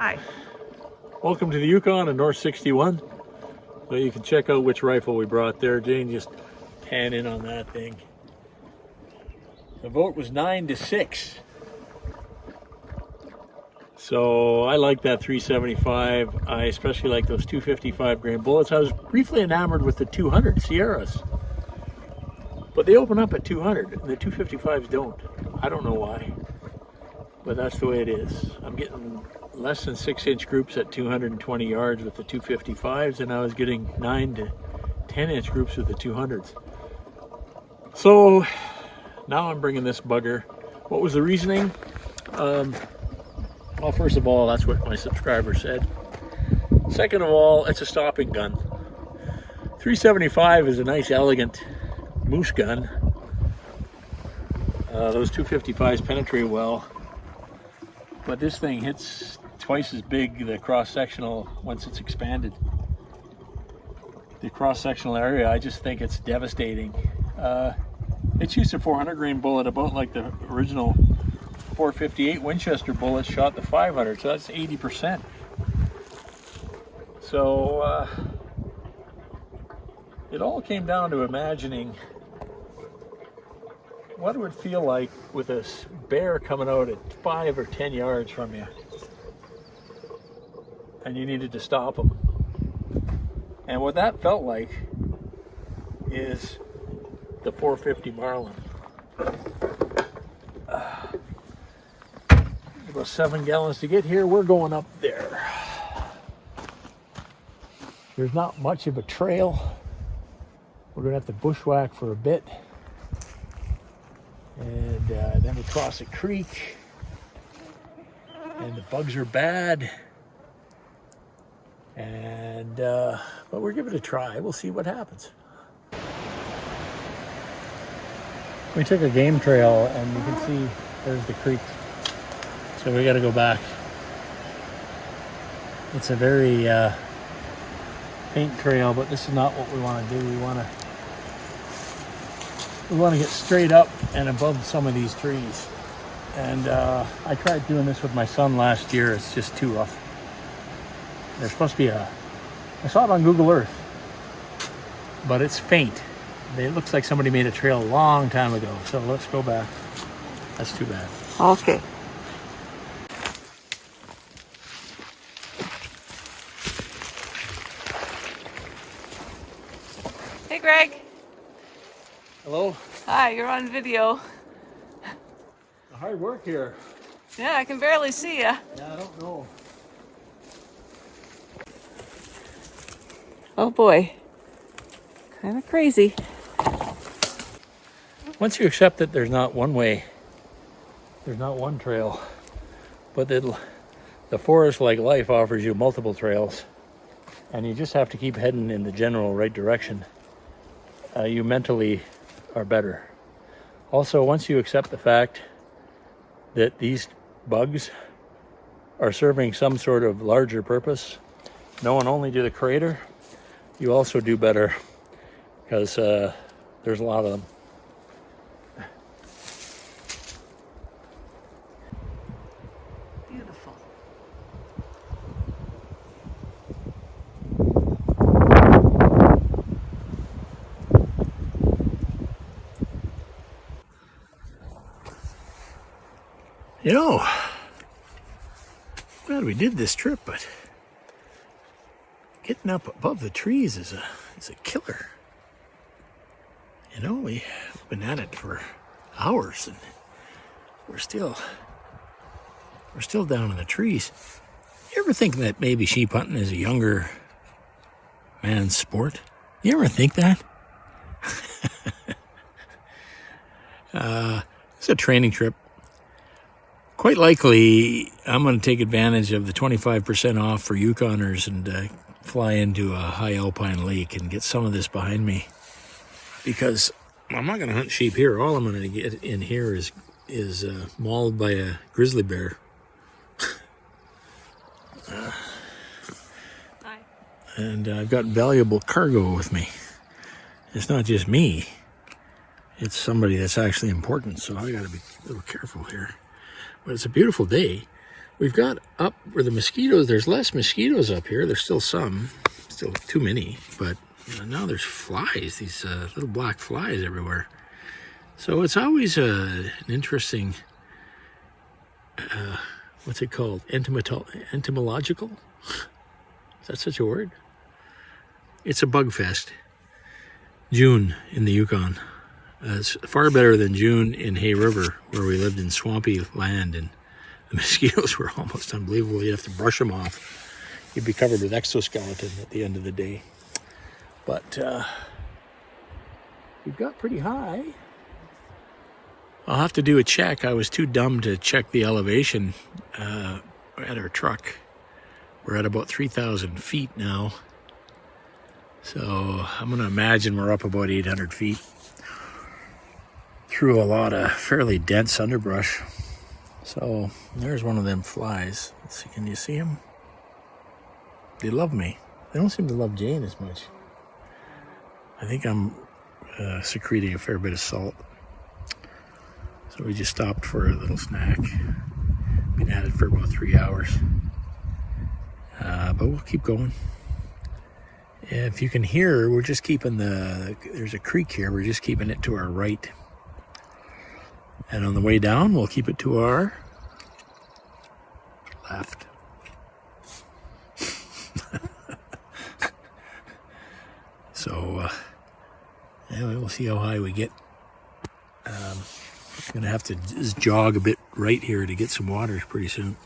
Hi. Welcome to the Yukon and North 61. So you can check out which rifle we brought there. Jane just pan in on that thing. The vote was 9-6. So I like that 375. I especially like those 255 grain bullets. I was briefly enamored with the 200 Sierras, but they open up at 200 and the 255s don't. I don't know why, but that's the way it is. I'm getting less than 6-inch groups at 220 yards with the 255s, and I was getting 9 to 10-inch groups with the 200s. So now I'm bringing this bugger. What was the reasoning? Well, first of all, that's what my subscriber said. Second of all, it's a stopping gun. 375 is a nice, elegant moose gun. Those 255s penetrate well, but this thing hits twice as big, the cross-sectional, once it's expanded. The cross-sectional area, I just think it's devastating. It shoots a 400 grain bullet about like the original 458 Winchester bullet shot the 500, so that's 80%. So it all came down to imagining what it would feel like with a bear coming out at 5 or 10 yards from you, and you needed to stop him. And what that felt like is the 450 Marlin. About 7 gallons to get here. We're going up there. There's not much of a trail. We're gonna have to bushwhack for a bit, and then we cross a creek, and the bugs are bad, and but we'll give it a try. We'll see what happens. We took a game trail, and you can see there's the creek. So we got to go back. It's a very faint trail, but this is not what we want to do. We want to get straight up and above some of these trees. And I tried doing this with my son last year. It's just too rough. There's supposed to be I saw it on Google Earth, but it's faint. It looks like somebody made a trail a long time ago. So let's go back. That's too bad. Okay. Hey, Greg. Hello. Hi, you're on video. Hard work here. Yeah, I can barely see you. Yeah, I don't know. Oh boy. Kind of crazy. Once you accept that there's not one way, there's not one trail, but that the forest, like life, offers you multiple trails, and you just have to keep heading in the general right direction, you mentally are better. Also, once you accept the fact that these bugs are serving some sort of larger purpose, knowing only to the creator, you also do better, because there's a lot of them. Beautiful. You know, glad we did this trip, but getting up above the trees is a killer. You know, we've been at it for hours, and we're still down in the trees. You ever think that maybe sheep hunting is a younger man's sport? You ever think that? It's a training trip. Quite likely, I'm going to take advantage of the 25% off for Yukoners and fly into a high alpine lake and get some of this behind me. Because I'm not going to hunt sheep here. All I'm going to get in here is mauled by a grizzly bear. Hi. And I've got valuable cargo with me. It's not just me. It's somebody that's actually important, so I got to be a little careful here. But it's a beautiful day. We've got up where the mosquitoes, there's less mosquitoes up here. There's still some, still too many, but now there's flies, these little black flies everywhere. So it's always an interesting, what's it called? Entomological? Is that such a word? It's a bug fest. June in the Yukon. It's far better than June in Hay River, where we lived in swampy land, and the mosquitoes were almost unbelievable. You'd have to brush them off. You'd be covered with exoskeleton at the end of the day. But we've got pretty high. I'll have to do a check. I was too dumb to check the elevation at our truck. We're at about 3,000 feet now. So I'm going to imagine we're up about 800 feet through a lot of fairly dense underbrush. So there's one of them flies. Let's see, can you see them? They love me. They don't seem to love Jane as much. I think I'm secreting a fair bit of salt. So we just stopped for a little snack. Been at it for about 3 hours. But we'll keep going. If you can hear, we're just keeping there's a creek here, we're just keeping it to our right. And on the way down, we'll keep it to our left. So, anyway, we'll see how high we get. I'm going to have to just jog a bit right here to get some water pretty soon.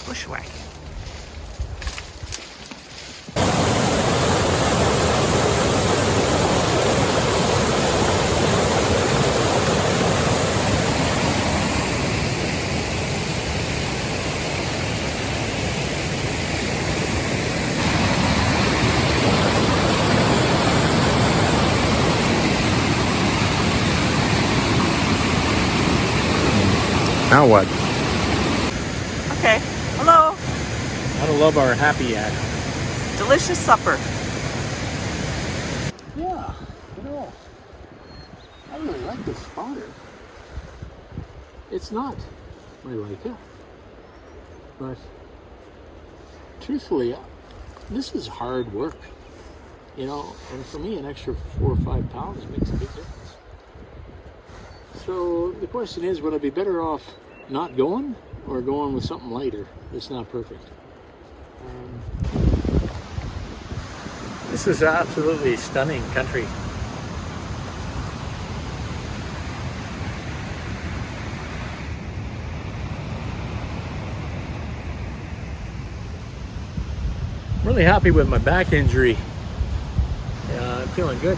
Bushwacking. Now what? Okay. Hello. Gotta love our happy yak. Delicious supper. Yeah, I really like this spotter. It's not my like it, but truthfully, this is hard work, and for me, an extra 4 or 5 pounds makes a big difference. So the question is, would I be better off not going or going with something lighter that's not perfect? This is absolutely stunning country. I'm really happy with my back injury. Yeah, I'm feeling good.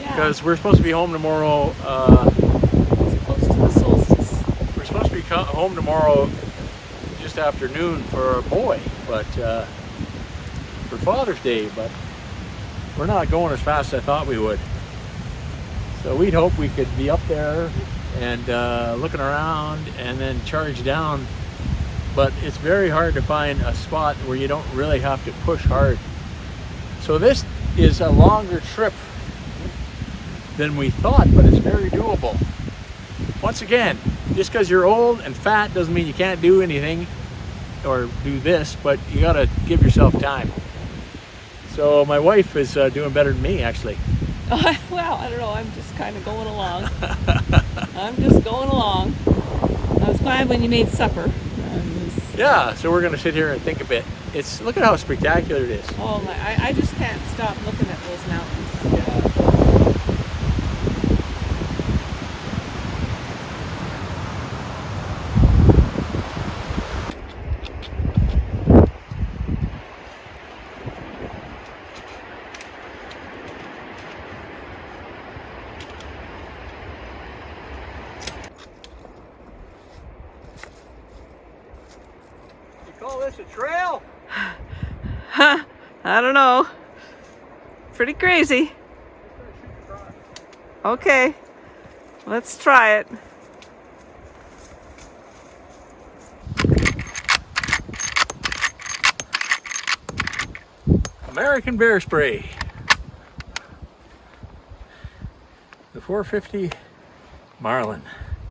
Because we're supposed to be home tomorrow. Close to the solstice. We're supposed to be home tomorrow just after noon for a boy, but for Father's Day, but we're not going as fast as I thought we would. So we'd hope we could be up there and looking around and then charge down, but it's very hard to find a spot where you don't really have to push hard. So this is a longer trip than we thought, but it's very doable. Once again, just because you're old and fat doesn't mean you can't do anything or do this, but you gotta give yourself time. So my wife is doing better than me, actually. Well, I don't know, I'm just kind of going along. I'm just going along. I was glad when you made supper. Yeah, so we're gonna sit here and think a bit. Look at how spectacular it is. Oh my, I just can't stop looking at those mountains. Yeah. Call this a trail? Huh, I don't know. Pretty crazy. Okay, let's try it. American bear spray. The 450 Marlin.